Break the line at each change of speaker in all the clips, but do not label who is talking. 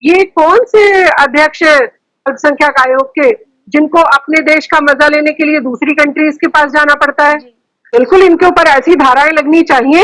ये कौन से अध्यक्ष है अल्पसंख्यक आयोग के जिनको अपने देश का मजा लेने के लिए दूसरी कंट्रीज के पास जाना पड़ता है? बिल्कुल इनके ऊपर ऐसी धाराएं लगनी चाहिए।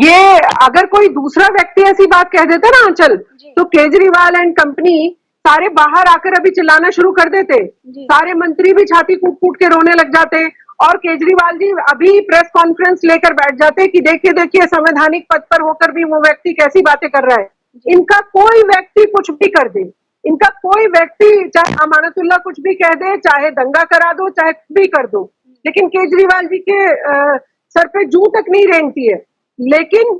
ये अगर कोई दूसरा व्यक्ति ऐसी बात कह देता ना आंचल, तो केजरीवाल एंड कंपनी सारे बाहर आकर अभी चिल्लाना शुरू कर देते। सारे मंत्री भी छाती कूट कूट के रोने लग जाते और केजरीवाल जी अभी प्रेस कॉन्फ्रेंस लेकर बैठ जाते कि देखिए देखिए संवैधानिक पद पर होकर भी वो व्यक्ति कैसी बातें कर रहा है। इनका कोई व्यक्ति कुछ भी कर दे, इनका कोई व्यक्ति चाहे अमानतुल्लाह कुछ भी कह दे, चाहे दंगा करा दो, चाहे कुछ भी कर दो, लेकिन केजरीवाल जी के सर पे जू तक नहीं रेंगती है। लेकिन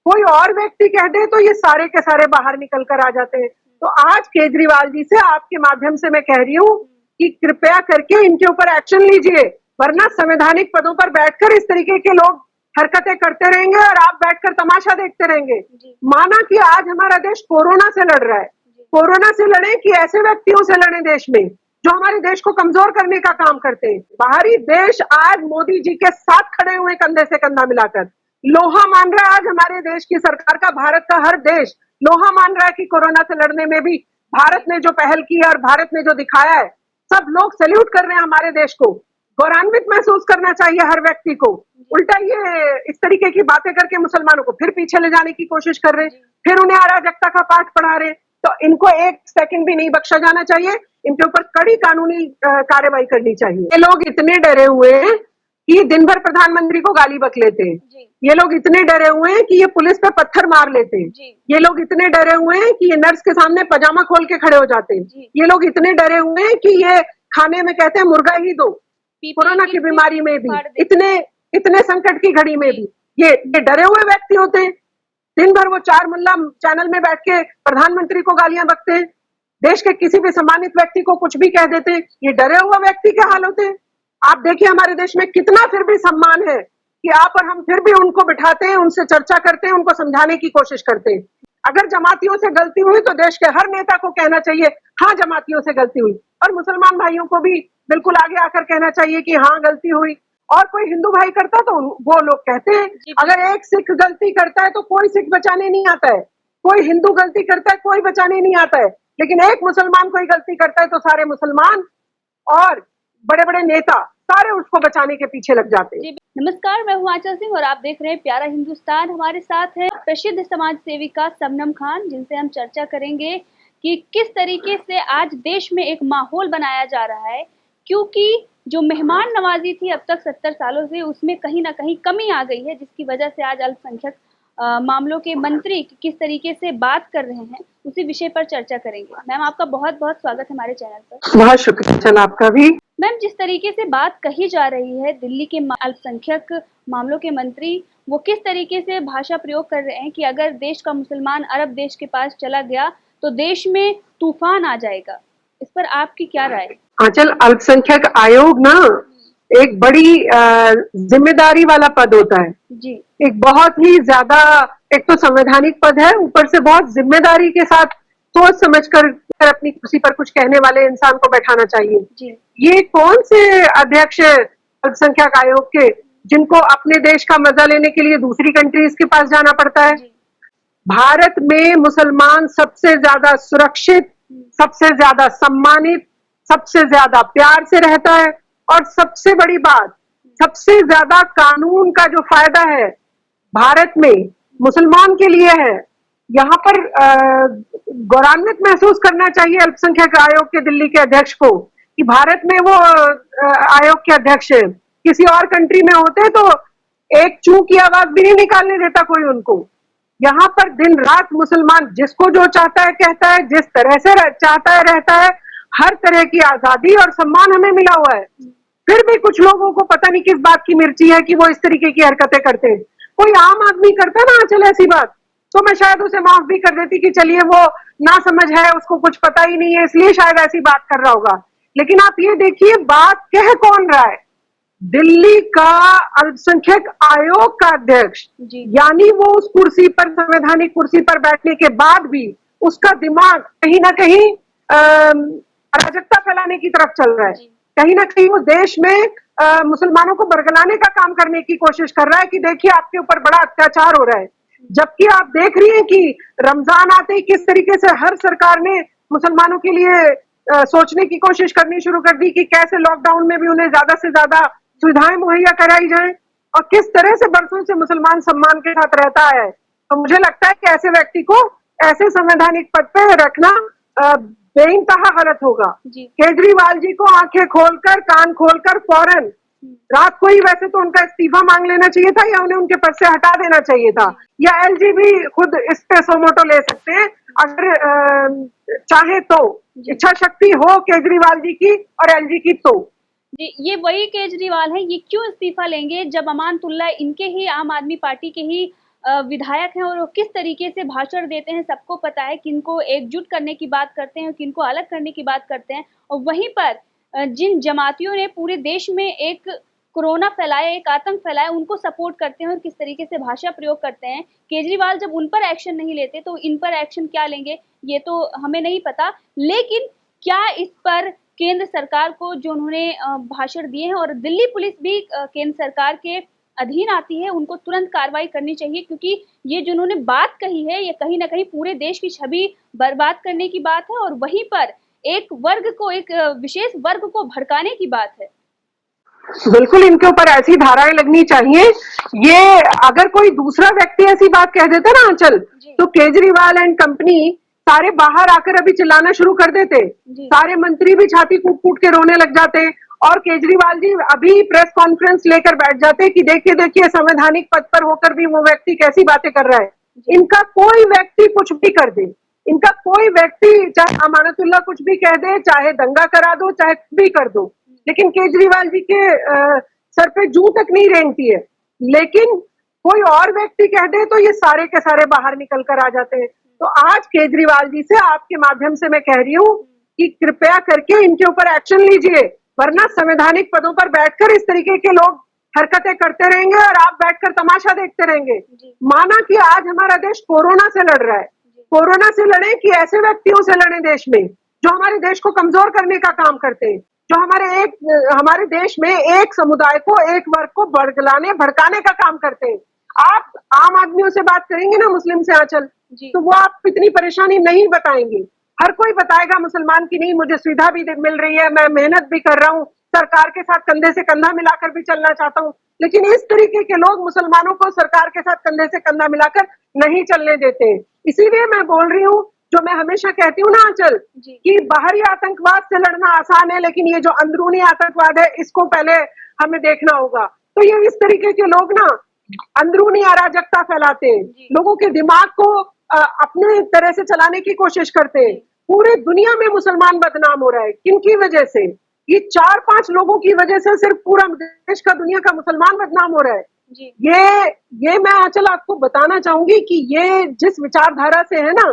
कोई और व्यक्ति कह दे तो ये सारे के सारे बाहर निकल कर आ जाते हैं। तो आज केजरीवाल जी से आपके माध्यम से मैं कह रही हूँ कि कृपया करके इनके ऊपर एक्शन लीजिए, वरना संवैधानिक पदों पर बैठकर इस तरीके के लोग हरकतें करते रहेंगे और आप बैठकर तमाशा देखते रहेंगे। माना कि आज हमारा देश कोरोना से लड़ रहा है, कोरोना से लड़े कि ऐसे व्यक्तियों से लड़े देश में जो हमारे देश को कमजोर करने का काम करते हैं। बाहरी देश आज मोदी जी के साथ खड़े हुए कंधे से कंधा मिलाकर लोहा मान रहा है। आज हमारे देश की सरकार का, भारत का हर देश लोहा मान रहा है कि कोरोना से लड़ने में भी भारत ने जो पहल की है और भारत ने जो दिखाया है, सब लोग सैल्यूट कर रहे हैं हमारे देश को। गौरवान्वित महसूस करना चाहिए हर व्यक्ति को। उल्टा ये इस तरीके की बातें करके मुसलमानों को फिर पीछे ले जाने की कोशिश कर रहे हैं, फिर उन्हें अराजकता का पाठ पढ़ा रहे हैं। तो इनको एक सेकंड भी नहीं बख्शा जाना चाहिए, इनके ऊपर कड़ी कानूनी कार्रवाई करनी चाहिए। ये लोग इतने डरे हुए हैं कि दिन भर प्रधानमंत्री को गाली बक लेते हैं। ये लोग इतने डरे हुए हैं कि ये पुलिस पे पत्थर मार लेते हैं। ये लोग इतने डरे हुए हैं कि ये नर्स के सामने पजामा खोल के खड़े हो जाते हैं। ये लोग इतने डरे हुए हैं कि ये खाने में कहते हैं मुर्गा ही दो। कोरोना की बीमारी में भी, इतने संकट की घड़ी में भी ये डरे हुए व्यक्ति होते हैं। दिन भर वो चार मुल्ला चैनल में बैठ के प्रधानमंत्री को गालियां बकते हैं, देश के किसी भी सम्मानित व्यक्ति को कुछ भी कह देते हैं। ये डरे हुए व्यक्ति के हाल होते हैं। आप देखिए हमारे देश में कितना फिर भी सम्मान है कि आप और हम फिर भी उनको बिठाते हैं, उनसे चर्चा करते हैं, उनको समझाने की कोशिश करते हैं। अगर जमातियों से गलती हुई तो देश के हर नेता को कहना चाहिए हाँ जमातियों से गलती हुई, और मुसलमान भाइयों को भी बिल्कुल आगे आकर कहना चाहिए कि हाँ गलती हुई। और कोई हिंदू भाई करता तो वो लोग कहते हैं अगर एक सिख गलती करता है तो कोई सिख बचाने नहीं आता है, कोई हिंदू गलती करता है कोई बचाने नहीं आता है, लेकिन एक मुसलमान कोई गलती करता है तो सारे मुसलमान और बड़े बड़े नेता सारे उसको बचाने के पीछे लग जाते हैं।
नमस्कार, मैं हूं आंचल सिंह और आप देख रहे हैं प्यारा हिंदुस्तान। हमारे साथ है प्रसिद्ध समाज सेविका शबनम खान, जिनसे हम चर्चा करेंगे कि किस तरीके से आज देश में एक माहौल बनाया जा रहा है, क्योंकि जो मेहमान नवाजी थी अब तक 70 सालों से, उसमें कहीं ना कहीं कमी आ गई है, जिसकी वजह से आज अल्पसंख्यक मामलों के मंत्री किस तरीके से बात कर रहे हैं, उसी विषय पर चर्चा करेंगे। मैम, आपका बहुत बहुत स्वागत है हमारे चैनल पर।
बहुत शुक्रिया। चल आपका भी।
मैम, जिस तरीके से बात कही जा रही है, दिल्ली के अल्पसंख्यक मामलों के मंत्री वो किस तरीके से भाषा प्रयोग कर रहे हैं कि अगर देश का मुसलमान अरब देश के पास चला गया तो देश में तूफान आ जाएगा, इस पर आपकी क्या राय है?
आंचल, अल्पसंख्यक आयोग ना एक बड़ी जिम्मेदारी वाला पद होता है
जी।
एक बहुत ही ज्यादा, एक तो संवैधानिक पद है, ऊपर से बहुत जिम्मेदारी के साथ सोच समझ कर अपनी कुर्सी पर कुछ कहने वाले इंसान को बैठाना चाहिए
जी।
ये कौन से अध्यक्ष अल्पसंख्यक आयोग के जिनको अपने देश का मजा लेने के लिए दूसरी कंट्रीज के पास जाना पड़ता है? भारत में मुसलमान सबसे ज्यादा सुरक्षित, सबसे ज्यादा सम्मानित, सबसे ज्यादा प्यार से रहता है, और सबसे बड़ी बात, सबसे ज्यादा कानून का जो फायदा है भारत में मुसलमान के लिए है। यहाँ पर गौरवान्वित महसूस करना चाहिए अल्पसंख्यक आयोग के दिल्ली के अध्यक्ष को कि भारत में वो आयोग के अध्यक्ष है। किसी और कंट्री में होते तो एक चू की आवाज भी नहीं निकालने देता कोई उनको। यहाँ पर दिन रात मुसलमान जिसको जो चाहता है कहता है, जिस तरह से चाहता है रहता है, हर तरह की आजादी और सम्मान हमें मिला हुआ है। फिर भी कुछ लोगों को पता नहीं किस बात की मिर्ची है कि वो इस तरीके की हरकतें करते हैं। कोई आम आदमी करता ना चल ऐसी बात, तो मैं शायद उसे माफ भी कर देती कि चलिए वो ना समझ है, उसको कुछ पता ही नहीं है, इसलिए शायद ऐसी बात कर रहा होगा। लेकिन आप ये देखिए बात कह कौन रहा है, दिल्ली का अल्पसंख्यक आयोग का अध्यक्ष, यानी वो उस कुर्सी पर, संवैधानिक कुर्सी पर बैठने के बाद भी उसका दिमाग कहीं ना कहीं अराजकता फैलाने की तरफ चल रहा है। कहीं ना कहीं वो देश में मुसलमानों को बरगलाने का काम करने की कोशिश कर रहा है कि देखिए आपके ऊपर बड़ा अत्याचार हो रहा है। जबकि आप देख रही हैं कि रमजान आते ही किस तरीके से हर सरकार ने मुसलमानों के लिए सोचने की कोशिश करनी शुरू कर दी कि कैसे लॉकडाउन में भी उन्हें ज्यादा से ज्यादा सुविधाएं मुहैया कराई जाएं, और किस तरह से बरसों से मुसलमान सम्मान के साथ रहता है। तो मुझे लगता है कि ऐसे व्यक्ति को ऐसे संवैधानिक पद पे रखना बेइंतहा गलत होगा। केजरीवाल जी को आंखें खोलकर कान खोलकर फौरन रात को ही वैसे तो उनका इस्तीफा मांग लेना चाहिए था, या उन्हें उनके पद से हटा देना चाहिए था, या एलजी भी खुद इस पे सोमोटो ले सकते हैं अगर चाहे तो। इच्छा शक्ति हो केजरीवाल जी की और एलजी की तो।
जी, ये वही केजरीवाल है, ये क्यों इस्तीफा लेंगे जब अमानतुल्लाह इनके ही आम आदमी पार्टी के ही विधायक हैं, और वो किस तरीके से भाषण देते हैं सबको पता है, किनको एकजुट करने की बात करते हैं, किनको अलग करने की बात करते हैं। और वहीं पर जिन जमातियों ने पूरे देश में एक कोरोना फैलाया, एक आतंक फैलाया, उनको सपोर्ट करते हैं और किस तरीके से भाषा प्रयोग करते हैं। केजरीवाल जब उन पर एक्शन नहीं लेते तो इन पर एक्शन क्या लेंगे ये तो हमें नहीं पता। लेकिन क्या इस पर केंद्र सरकार को जो उन्होंने भाषण दिए हैं, और दिल्ली पुलिस भी केंद्र सरकार के अधीन आती है, उनको तुरंत कार्रवाई करनी चाहिए, क्योंकि ये जो उन्होंने बात कही है ये कहीं ना कहीं पूरे देश की छवि बर्बाद करने की बात है, और वहीं पर एक वर्ग को, एक विशेष वर्ग को भड़काने की बात है।
बिल्कुल इनके ऊपर ऐसी धाराएं लगनी चाहिए। ये अगर कोई दूसरा व्यक्ति ऐसी बात कह देता ना आंचल, तो केजरीवाल एंड कंपनी सारे बाहर आकर अभी चिल्लाना शुरू कर देते, सारे मंत्री भी छाती कूट कूट के रोने लग जाते, और केजरीवाल जी अभी प्रेस कॉन्फ्रेंस लेकर बैठ जाते कि देखिए देखिए संवैधानिक पद पर होकर भी वो व्यक्ति कैसी बातें कर रहा है। इनका कोई व्यक्ति कुछ भी कर दे, इनका कोई व्यक्ति चाहे अमानतुल्लाह कुछ भी कह दे, चाहे दंगा करा दो, चाहे कुछ भी कर दो, लेकिन केजरीवाल जी के सर पे जूं तक नहीं रेंगती है। लेकिन कोई और व्यक्ति कह दे तो ये सारे के सारे बाहर निकल कर आ जाते हैं। तो आज केजरीवाल जी से आपके माध्यम से मैं कह रही हूँ कि कृपया करके इनके ऊपर एक्शन लीजिए, वरना संवैधानिक पदों पर बैठकर इस तरीके के लोग हरकतें करते रहेंगे और आप बैठकर तमाशा देखते रहेंगे। माना कि आज हमारा देश कोरोना से लड़ रहा है, कोरोना से लड़े कि ऐसे व्यक्तियों से लड़े देश में जो हमारे देश को कमजोर करने का काम करते हैं, जो हमारे देश में एक समुदाय को, एक वर्ग को भड़काने का काम करते हैं। आप आम आदमियों से बात करेंगे ना, मुस्लिम से आंचल, तो वो आप इतनी परेशानी नहीं बताएंगे। हर कोई बताएगा मुसलमान की नहीं, मुझे सुविधा भी मिल रही है, मैं मेहनत भी कर रहा हूँ, सरकार के साथ कंधे से कंधा मिलाकर भी चलना चाहता हूँ। लेकिन इस तरीके के लोग मुसलमानों को सरकार के साथ कंधे से कंधा मिलाकर नहीं चलने देते। इसीलिए मैं बोल रही हूँ, जो मैं हमेशा कहती हूँ ना आंचल, कि बाहरी आतंकवाद से लड़ना आसान है, लेकिन ये जो अंदरूनी आतंकवाद है इसको पहले हमें देखना होगा। तो ये इस तरीके के लोग ना अंदरूनी अराजकता फैलाते हैं, लोगों के दिमाग को अपने तरह से चलाने की कोशिश करते हैं। पूरे दुनिया में मुसलमान बदनाम हो रहा है, किनकी वजह से? ये 4-5 लोगों की वजह से सिर्फ पूरा देश का, दुनिया का मुसलमान बदनाम हो रहा है। ये मैं आंचल आपको बताना चाहूंगी कि ये जिस विचारधारा से है ना,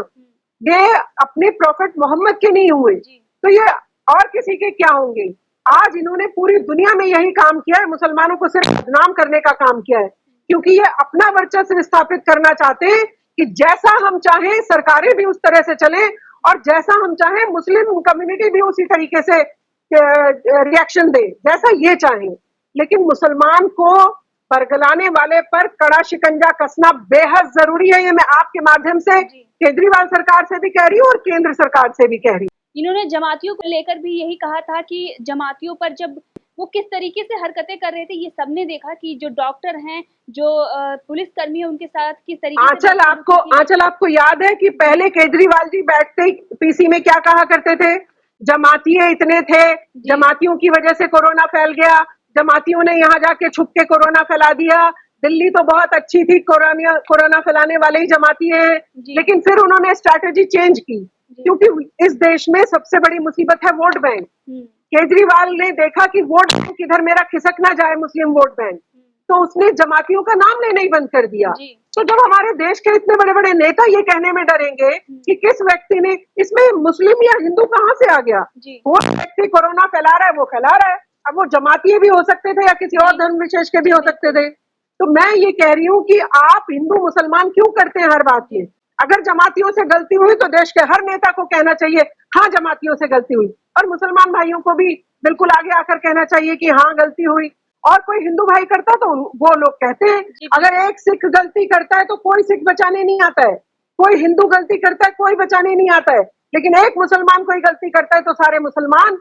ये अपने प्रॉफेट मोहम्मद के नहीं हुए, तो ये और किसी के क्या होंगे? आज इन्होंने पूरी दुनिया में यही काम किया है, मुसलमानों को सिर्फ बदनाम करने का काम किया है, क्योंकि ये अपना वर्चस्व स्थापित करना चाहते हैं कि जैसा हम चाहें सरकारें भी उस तरह से चलें, और जैसा हम चाहें मुस्लिम कम्युनिटी भी उसी तरीके से रिएक्शन दे जैसा ये चाहें। लेकिन मुसलमान को बरगलाने वाले पर कड़ा शिकंजा कसना बेहद जरूरी है। ये मैं आपके माध्यम से केजरीवाल सरकार से भी कह रही हूँ और केंद्र सरकार से भी कह रही हूँ।
इन्होंने जमातियों को लेकर भी यही कहा था कि जमातियों पर जब वो किस तरीके से हरकतें कर रहे थे, ये सबने देखा कि जो डॉक्टर हैं, जो पुलिसकर्मी है, उनके साथ किस तरीके से।
आंचल आपको याद है कि पहले केजरीवाल जी बैठते ही पीसी में क्या कहा करते थे? जमातिये इतने थे, जमातियों की वजह से कोरोना फैल गया, जमातियों ने यहाँ जाके छुप के कोरोना फैला दिया, दिल्ली तो बहुत अच्छी थी, कोरोना फैलाने वाले ही जमाती हैं। लेकिन फिर उन्होंने स्ट्रैटेजी चेंज की, क्योंकि इस देश में सबसे बड़ी मुसीबत है वोट बैंक। केजरीवाल ने देखा कि वोट बैंक इधर मेरा खिसक ना जाए, मुस्लिम वोट बैंक, तो उसने जमातियों का नाम लेना ही बंद कर दिया। तो जब हमारे देश के इतने बड़े बड़े नेता ये कहने में डरेंगे कि किस व्यक्ति ने, इसमें मुस्लिम या हिंदू कहाँ से आ गया? वो व्यक्ति कोरोना फैला रहा है, वो फैला रहा है। अब वो जमाती भी हो सकते थे या किसी और धर्म विशेष के भी हो सकते थे। तो मैं ये कह रही हूँ कि आप हिंदू मुसलमान क्यों करते हैं हर बात में? अगर जमातियों से गलती हुई तो देश के हर नेता को कहना चाहिए हाँ जमातियों से गलती हुई, और मुसलमान भाइयों को भी बिल्कुल आगे आकर कहना चाहिए कि हाँ गलती हुई। और कोई हिंदू भाई करता है तो वो लोग कहते हैं
जी,
अगर एक सिख गलती करता है तो कोई सिख बचाने नहीं आता है, कोई हिंदू गलती करता है कोई बचाने नहीं आता है, लेकिन एक मुसलमान कोई गलती करता है तो सारे मुसलमान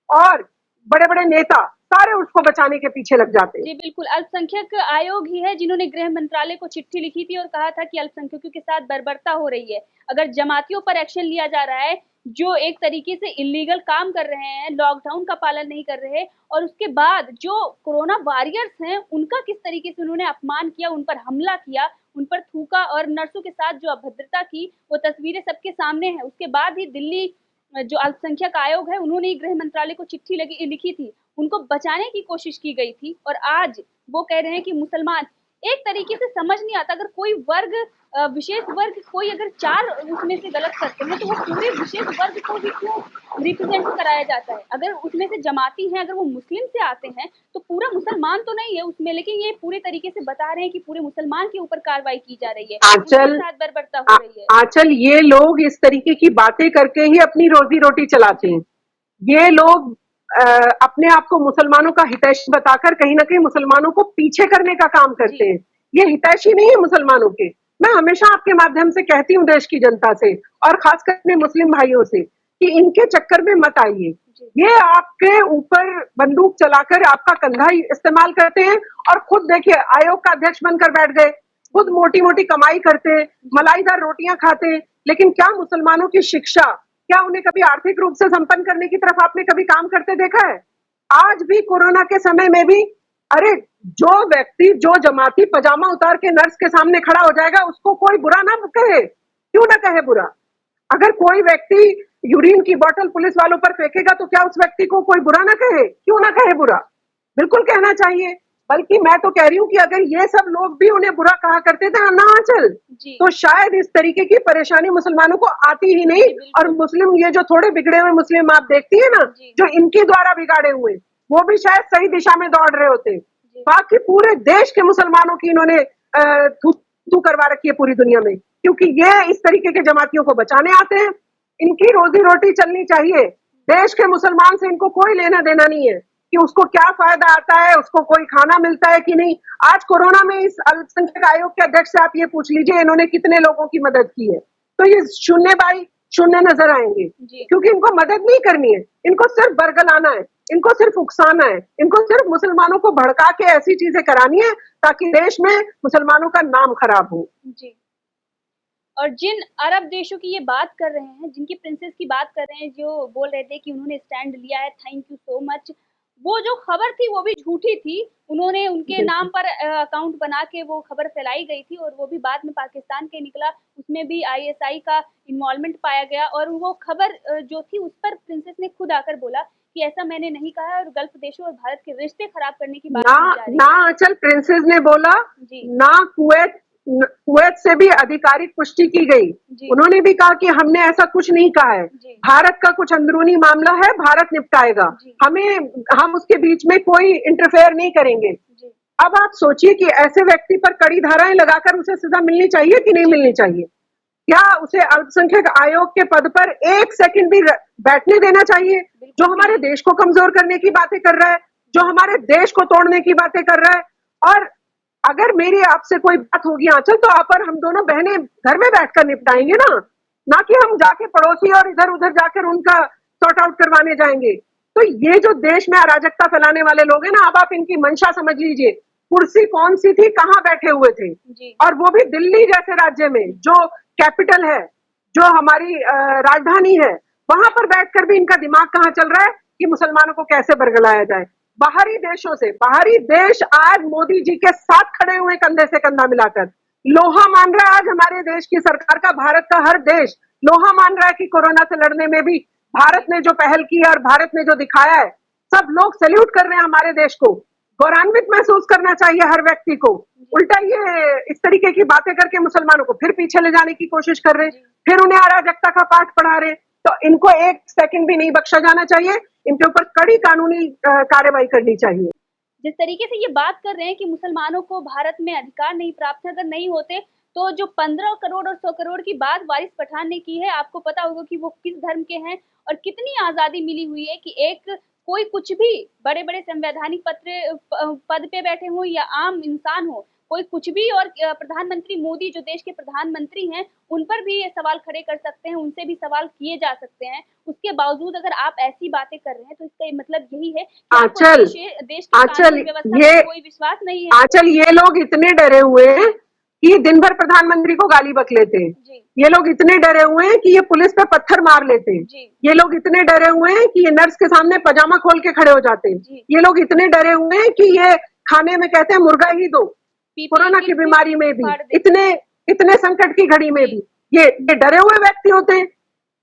और बड़े बड़े नेता सारे उसको बचाने के पीछे लग जाते हैं।
जी बिल्कुल, अल्पसंख्यक आयोग ही है जिन्होंने गृह मंत्रालय को चिट्ठी लिखी थी और कहा था कि अल्पसंख्यकों के साथ बर्बरता हो रही है। अगर जमातियों पर एक्शन लिया जा रहा है, जो एक तरीके से इल्लीगल काम कर रहे हैं, लॉकडाउन का पालन नहीं कर रहे, और उसके बाद जो कोरोना वॉरियर्स हैं, उनका किस तरीके से उन्होंने अपमान किया, उन पर हमला किया, उन पर थूका और नर्सों के साथ जो अभद्रता की, वो तस्वीरें सबके सामने हैं। उसके बाद ही दिल्ली जो अल्पसंख्यक आयोग है, उन्होंने ही गृह मंत्रालय को चिट्ठी लिखी थी। उनको बचाने की कोशिश की गई थी और आज वो कह रहे हैं कि मुसलमान, एक तरीके से समझ नहीं आता, अगर कोई वर्ग विशेष वर्ग कोई अगर 4 उसमें से गलत करते हैं तो वो पूरे विशेष वर्ग को भी क्यों रिप्रेजेंट कराया जाता है? अगर उसमें से जमाती हैं, अगर वो मुस्लिम से आते हैं तो पूरा मुसलमान तो नहीं है उसमें, लेकिन ये पूरे तरीके से बता रहे हैं कि पूरे मुसलमान के ऊपर कार्रवाई की जा रही है,
आंचल
उनके साथ बर्बरता हो रही है।
आंचल ये लोग इस तरीके की बातें करके ही अपनी रोजी रोटी चलाते हैं। ये लोग अपने आप को मुसलमानों का हितैषी बताकर कहीं ना कहीं मुसलमानों को पीछे करने का काम करते हैं। ये हितैषी नहीं है मुसलमानों के। मैं हमेशा आपके माध्यम से कहती हूँ देश की जनता से और खासकर अपने मुस्लिम भाइयों से कि इनके चक्कर में मत आइए। ये आपके ऊपर बंदूक चलाकर आपका कंधा इस्तेमाल करते हैं और खुद देखिए आयोग का अध्यक्ष बनकर बैठ गए, खुद मोटी मोटी कमाई करते हैं, मलाईदार रोटियां खाते हैं, लेकिन क्या मुसलमानों की शिक्षा, क्या उन्हें कभी आर्थिक रूप से संपन्न करने की तरफ आपने कभी काम करते देखा है? आज भी कोरोना के समय में भी अरे जो व्यक्ति जो जमाती पजामा उतार के नर्स के सामने खड़ा हो जाएगा उसको कोई बुरा ना कहे, क्यों ना कहे बुरा? अगर कोई व्यक्ति यूरिन की बोतल पुलिस वालों पर फेंकेगा तो क्या उस व्यक्ति को कोई बुरा ना कहे, क्यों ना कहे बुरा? बिल्कुल कहना चाहिए। बल्कि मैं तो कह रही हूँ कि अगर ये सब लोग भी उन्हें बुरा कहा करते थे ना आंचल, तो शायद इस तरीके की परेशानी मुसलमानों को आती ही नहीं। और मुस्लिम ये जो थोड़े बिगड़े हुए मुस्लिम आप देखती है ना, जो इनके द्वारा बिगाड़े हुए, वो भी शायद सही दिशा में दौड़ रहे होते। बाकी पूरे देश के मुसलमानों की इन्होंने थू करवा रखी है पूरी दुनिया में, क्योंकि ये इस तरीके के जमातियों को बचाने आते हैं। इनकी रोजी रोटी चलनी चाहिए, देश के मुसलमान से इनको कोई लेना देना नहीं है कि उसको क्या फायदा आता है, उसको कोई खाना मिलता है कि नहीं। आज कोरोना में इस अल्पसंख्यक आयोग के अध्यक्ष से आप ये पूछ लीजिए इन्होंने कितने लोगों की मदद की है, तो ये शून्य बाई शून्य नजर आएंगे, क्योंकि इनको मदद नहीं करनी है, इनको सिर्फ बरगलाना है, इनको सिर्फ उकसाना है, इनको सिर्फ मुसलमानों को भड़का के ऐसी चीजें करानी है ताकि देश में मुसलमानों का नाम खराब हो।
जी। और जिन अरब देशों की ये बात कर रहे हैं, जिनकी प्रिंसेस की बात कर रहे हैं, जो बोल रहे थे कि उन्होंने स्टैंड लिया है, थैंक यू सो मच, वो जो खबर थी वो भी झूठी थी। उन्होंने उनके नाम पर अकाउंट बना के वो खबर फैलाई गई थी और वो भी बाद में पाकिस्तान के निकला, उसमें भी आईएसआई का इन्वॉल्वमेंट पाया गया और वो खबर जो थी उस पर प्रिंसेस ने खुद आकर बोला कि ऐसा मैंने नहीं कहा और गल्फ देशों और भारत के रिश्ते खराब करने की बात की जा रही है।
ना आंचल प्रिंसेस ने बोला, ना कुवैत से भी आधिकारिक पुष्टि की गई, उन्होंने भी कहा कि हमने ऐसा कुछ नहीं कहा है, भारत का कुछ अंदरूनी मामला है, भारत निपटाएगा, हम उसके बीच में कोई इंटरफेयर नहीं करेंगे। अब आप सोचिए कि ऐसे व्यक्ति पर कड़ी धाराएं लगाकर उसे सजा मिलनी चाहिए कि नहीं मिलनी चाहिए? क्या उसे अल्पसंख्यक आयोग के पद पर एक सेकंड भी बैठने देना चाहिए? जो हमारे देश को कमजोर करने की बातें कर रहा है, जो हमारे देश को तोड़ने की बातें कर रहा है। और अगर मेरी आपसे कोई बात होगी आंचल तो आप और हम दोनों बहनें घर में बैठकर निपटाएंगे ना कि हम जाके पड़ोसी और इधर उधर जाकर उनका सॉर्ट आउट करवाने जाएंगे। तो ये जो देश में अराजकता फैलाने वाले लोग हैं ना, अब आप इनकी मंशा समझ लीजिए, कुर्सी कौन सी थी, कहाँ बैठे हुए थे, और वो भी दिल्ली जैसे राज्य में जो कैपिटल है, जो हमारी राजधानी है, वहां पर बैठकर भी इनका दिमाग कहाँ चल रहा है कि मुसलमानों को कैसे बरगलाया जाए। बाहरी देशों से, बाहरी देश आज मोदी जी के साथ खड़े हुए कंधे से कंधा मिलाकर, लोहा मान रहा है आज हमारे देश की सरकार का, भारत का हर देश लोहा मान रहा है कि कोरोना से लड़ने में भी भारत ने जो पहल की है और भारत ने जो दिखाया है, सब लोग सैल्यूट कर रहे हैं हमारे देश को। गौरवान्वित महसूस करना चाहिए हर व्यक्ति को। उल्टा ये इस तरीके की बातें करके मुसलमानों को फिर पीछे ले जाने की कोशिश कर रहे हैं, फिर उन्हें अराजकता का पाठ पढ़ा रहे हैं। तो इनको एक सेकंड भी नहीं बख्शा जाना चाहिए, इनके ऊपर कड़ी कानूनी कार्रवाई करनी चाहिए।
जिस तरीके से ये बात कर रहे हैं कि मुसलमानों को भारत में अधिकार नहीं प्राप्त है, अगर नहीं होते तो जो 15 करोड़ और 100 करोड़ की बात वारिस पठान ने की है, आपको पता होगा कि वो किस धर्म के हैं और कितनी आज़ादी मिली हुई है कि एक कोई कुछ भी बड़े बड़े संवैधानिक पद पे बैठे हों या आम इंसान हो, कोई कुछ भी, और प्रधानमंत्री मोदी जो देश के प्रधानमंत्री हैं, उन पर भी ये सवाल खड़े कर सकते हैं, उनसे भी सवाल किए जा सकते हैं। उसके बावजूद अगर आप ऐसी बातें कर रहे हैं तो इसका मतलब यही है कि आपको
आंचल
देश की कानून व्यवस्था
ये
पर कोई विश्वास नहीं है।
आंचल ये लोग इतने डरे हुए हैं कि दिन भर प्रधानमंत्री को गाली बक लेते हैं।
जी,
ये लोग इतने डरे हुए हैं कि ये पुलिस पे पत्थर मार लेते हैं।
जी,
ये लोग इतने डरे हुए हैं कि ये नर्स के सामने पजामा खोल के खड़े हो जाते हैं।
जी।
ये लोग इतने डरे हुए हैं कि ये खाने में कहते हैं मुर्गा ही दो। कोरोना की बीमारी में भी,
फाड़ देते
इतने इतने संकट की घड़ी में भी ये डरे हुए व्यक्ति होते हैं।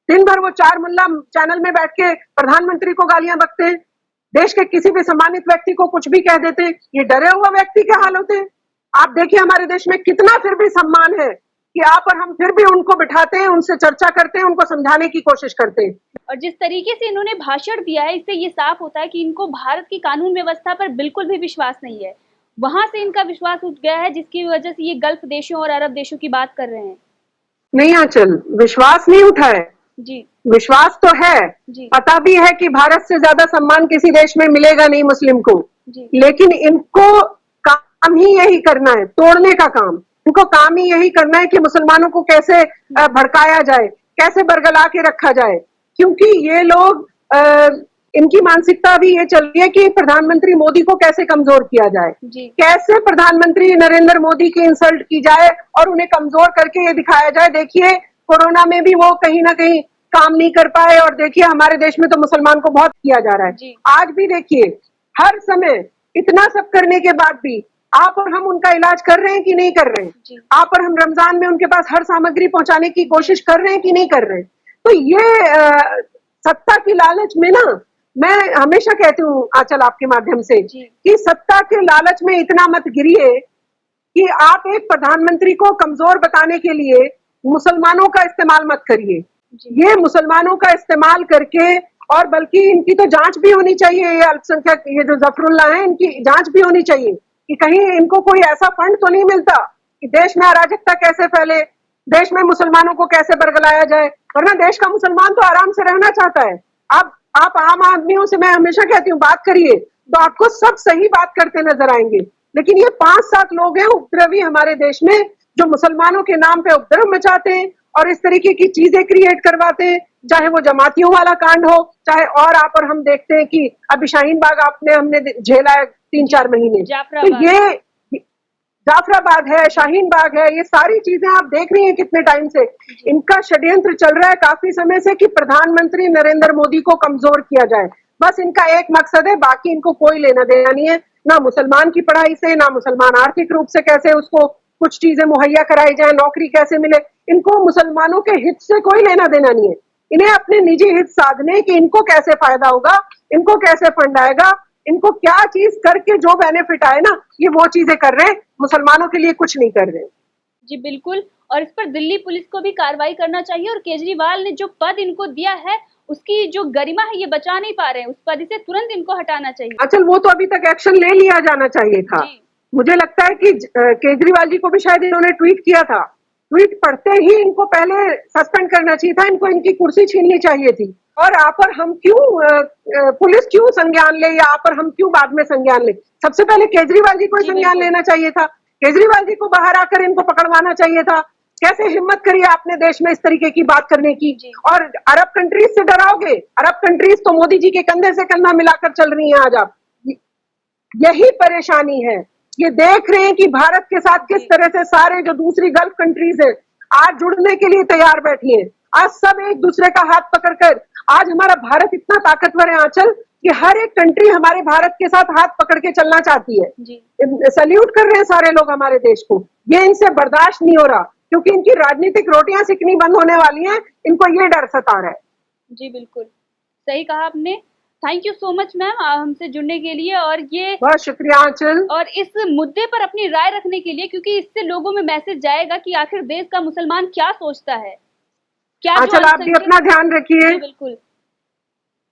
दिन भर वो चार मुल्ला चैनल में बैठ के प्रधानमंत्री को गालियां बकते हैं, देश के किसी भी सम्मानित व्यक्ति को कुछ भी कह देते हैं। ये डरे हुए व्यक्ति के हाल होते हैं। आप देखिए हमारे देश में कितना फिर भी सम्मान है कि आप और हम फिर भी उनको बिठाते हैं, उनसे चर्चा करते हैं, उनको समझाने की कोशिश करते हैं।
और जिस तरीके से इन्होंने भाषण दिया है, इससे ये साफ होता है कि इनको भारत की कानून व्यवस्था पर बिल्कुल भी विश्वास नहीं है। वहां से इनका विश्वास उठ गया है, जिसकी वजह से ये गल्फ देशों और अरब देशों की बात कर रहे हैं।
नहीं आंचल, विश्वास नहीं उठा है,
जी,
विश्वास तो है।
जी,
पता भी है कि भारत से ज्यादा सम्मान किसी देश में मिलेगा नहीं मुस्लिम को,
जी,
लेकिन इनको काम ही यही करना है, तोड़ने का काम। इनको काम ही यही करना है कि मुसलमानों को कैसे भड़काया जाए, कैसे बरगला के रखा जाए। क्योंकि ये लोग इनकी मानसिकता भी ये चल रही है कि प्रधानमंत्री मोदी को कैसे कमजोर किया जाए,
जी,
कैसे प्रधानमंत्री नरेंद्र मोदी की इंसल्ट की जाए और उन्हें कमजोर करके ये दिखाया जाए, देखिए कोरोना में भी वो कहीं ना कहीं काम नहीं कर पाए, और देखिए हमारे देश में तो मुसलमान को बहुत किया जा रहा है।
जी।
आज भी देखिए हर समय इतना सब करने के बाद भी आप और हम उनका इलाज कर रहे हैं कि नहीं कर रहे हैं?
जी।
आप और हम रमजान में उनके पास हर सामग्री पहुंचाने की कोशिश कर रहे हैं कि नहीं कर रहे हैं? तो ये सत्ता की लालच में ना, मैं हमेशा कहती हूँ आंचल आपके माध्यम से
जी।
कि सत्ता के लालच में इतना मत गिरिए कि आप एक प्रधानमंत्री को कमजोर बताने के लिए मुसलमानों का इस्तेमाल मत करिए।
जी।
ये मुसलमानों का इस्तेमाल करके, और बल्कि इनकी तो जांच भी होनी चाहिए, ये अल्पसंख्यक ये जो जफरुल्ला है इनकी जांच भी होनी चाहिए कि कहीं इनको कोई ऐसा फंड तो नहीं मिलता कि देश में अराजकता कैसे फैले, देश में मुसलमानों को कैसे बरगलाया जाए। वरना देश का मुसलमान तो आराम से रहना चाहता है। आप आम आदमियों से, मैं हमेशा कहती हूँ, बात करिए तो आपको सब सही बात करते नजर आएंगे। लेकिन ये 5-7 लोग हैं उपद्रवी हमारे देश में, जो मुसलमानों के नाम पे उपद्रव मचाते हैं और इस तरीके की चीजें क्रिएट करवाते हैं, चाहे वो जमातियों वाला कांड हो, चाहे और आप और हम देखते हैं कि अभी शाहीन बाग हमने झेला है 3-4 महीने। तो ये जाफराबाद है, शाहीन बाग है, ये सारी चीजें आप देख रही हैं कितने टाइम से इनका षड्यंत्र चल रहा है, काफी समय से, कि प्रधानमंत्री नरेंद्र मोदी को कमजोर किया जाए। बस इनका एक मकसद है, बाकी इनको कोई लेना देना नहीं है, ना मुसलमान की पढ़ाई से, ना मुसलमान आर्थिक रूप से कैसे उसको कुछ चीजें मुहैया कराई जाए, नौकरी कैसे मिले। इनको मुसलमानों के हित से कोई लेना देना नहीं है। इन्हें अपने निजी हित साधने कि इनको कैसे फायदा होगा, इनको कैसे फंड आएगा, इनको क्या चीज करके जो बेनिफिट आए ना, ये वो चीजें कर रहे हैं, मुसलमानों के लिए कुछ नहीं कर रहे।
जी बिल्कुल, और इस पर दिल्ली पुलिस को भी कार्रवाई करना चाहिए, और केजरीवाल ने जो पद इनको दिया है उसकी जो गरिमा है ये बचा नहीं पा रहे हैं, उस पद से तुरंत इनको हटाना चाहिए।
अचल वो तो अभी तक एक्शन ले लिया जाना चाहिए था। मुझे लगता है कि केजरीवाल जी को भी शायद इन्होंने ट्वीट किया था, ट्वीट पढ़ते ही इनको पहले सस्पेंड करना चाहिए था, इनको इनकी कुर्सी छीननी चाहिए थी। और आप और हम क्यों, पुलिस क्यों संज्ञान ले, या आप और हम क्यों बाद में संज्ञान ले? सबसे पहले केजरीवाल जी को संज्ञान लेना चाहिए था, केजरीवाल जी को बाहर आकर इनको पकड़वाना चाहिए था। कैसे हिम्मत करिए आपने देश में इस तरीके की बात करने की? और अरब कंट्रीज से डराओगे? अरब कंट्रीज तो मोदी जी के कंधे से कंधा मिलाकर चल रही हैं आज। आप यही परेशानी है, ये देख रहे हैं कि भारत के साथ किस तरह से सारे जो दूसरी गल्फ कंट्रीज है आज जुड़ने के लिए तैयार बैठी हैं। आज सब एक दूसरे का हाथ पकड़कर, आज हमारा भारत इतना ताकतवर है आंचल कि हर एक कंट्री हमारे भारत के साथ हाथ पकड़ के चलना चाहती है। सल्यूट कर रहे हैं सारे लोग हमारे देश को। ये इनसे बर्दाश्त नहीं हो रहा, क्योंकि इनकी राजनीतिक रोटियां सिकनी बंद होने वाली हैं, इनको ये डर सता रहा है।
जी बिल्कुल सही कहा आपने। Thank you so much ma'am हमसे जुड़ने के लिए, और ये
बहुत शुक्रिया आंचल,
और इस मुद्दे पर अपनी राय रखने के लिए, क्योंकि इससे लोगों में मैसेज जाएगा कि आखिर देश का मुसलमान क्या सोचता है। क्या
आंचल आप भी अपना ध्यान रखिए।
बिल्कुल,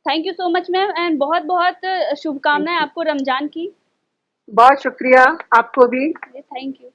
thank you so much ma'am, and बहुत बहुत शुभकामनाएं आपको रमजान की।
बहुत शुक्रिया आपको भी।
Thank you.